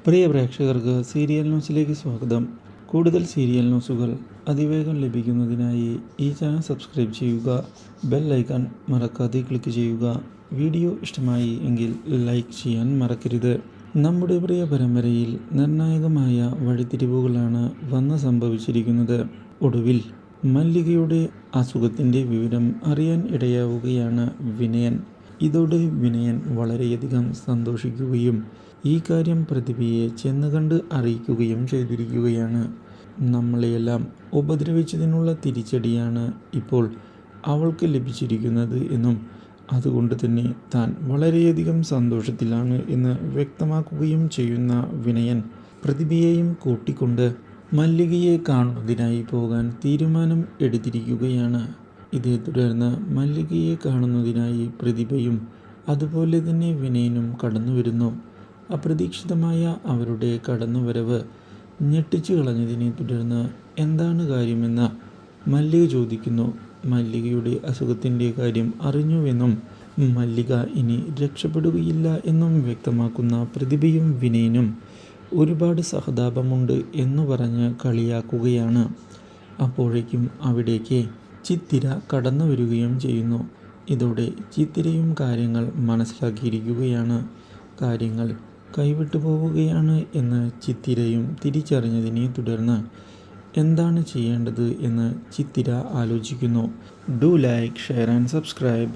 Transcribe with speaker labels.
Speaker 1: പ്രിയ പ്രേക്ഷകർക്ക് സീരിയൽ ന്യൂസിലേക്ക് സ്വാഗതം. കൂടുതൽ സീരിയൽ ന്യൂസുകൾ അതിവേഗം ലഭിക്കുന്നതിനായി ഈ ചാനൽ സബ്സ്ക്രൈബ് ചെയ്യുക. ബെൽ ഐക്കൺ മറക്കാതെ ക്ലിക്ക് ചെയ്യുക. വീഡിയോ ഇഷ്ടമായി എങ്കിൽ ലൈക്ക് ചെയ്യാൻ മറക്കരുത്. നമ്മുടെ പ്രിയ പരമ്പരയിൽ നിർണായകമായ വഴിത്തിരിവുകളാണ് വന്ന് സംഭവിച്ചിരിക്കുന്നത്. ഒടുവിൽ മല്ലികയുടെ അസുഖത്തിൻ്റെ വിവരം അറിയാൻ ഇടയാവുകയാണ് വിനയൻ. ഇതോടെ വിനയൻ വളരെയധികം സന്തോഷിക്കുകയും ഈ കാര്യം പ്രതിഭയെ ചെന്ന് കണ്ട് അറിയിക്കുകയും ചെയ്തിരിക്കുകയാണ്. നമ്മളെയെല്ലാം ഉപദ്രവിച്ചതിനുള്ള തിരിച്ചടിയാണ് ഇപ്പോൾ അവൾക്ക് ലഭിച്ചിരിക്കുന്നത് എന്നും അതുകൊണ്ട് തന്നെ താൻ വളരെയധികം സന്തോഷത്തിലാണ് എന്ന് വ്യക്തമാക്കുകയും ചെയ്യുന്ന വിനയൻ പ്രതിഭയെയും കൂട്ടിക്കൊണ്ട് മല്ലികയെ കാണുന്നതിനായി പോകാൻ തീരുമാനം എടുത്തിരിക്കുകയാണ്. ഇതേ തുടർന്ന് മല്ലികയെ കാണുന്നതിനായി പ്രതിഭയും അതുപോലെ തന്നെ വിനയനും കടന്നു വരുന്നു. അപ്രതീക്ഷിതമായ അവരുടെ കടന്നുവരവ് ഞെട്ടിച്ചു കളഞ്ഞതിനെ തുടർന്ന് എന്താണ് കാര്യമെന്ന് മല്ലിക ചോദിക്കുന്നു. മല്ലികയുടെ അസുഖത്തിൻ്റെ കാര്യം അറിഞ്ഞുവെന്നും മല്ലിക ഇനി രക്ഷപ്പെടുകയില്ല എന്നും വ്യക്തമാക്കുന്ന പ്രതിഭയും വിനയനും ഒരുപാട് സഹതാപമുണ്ട് എന്നു പറഞ്ഞ് കളിയാക്കുകയാണ്. അപ്പോഴേക്കും അവിടേക്ക് ചിത്തിര കടന്നു വരികയും ചെയ്യുന്നു. ഇതോടെ ചിത്തിരയും കാര്യങ്ങൾ മനസ്സിലാക്കിയിരിക്കുകയാണ്. കാര്യങ്ങൾ കൈവിട്ടു പോവുകയാണ് എന്ന് ചിത്തിരയും തിരിച്ചറിഞ്ഞതിനെ തുടർന്ന് എന്താണ് ചെയ്യേണ്ടത് എന്ന് ചിത്തിര ആലോചിക്കുന്നു. Do like, share and subscribe.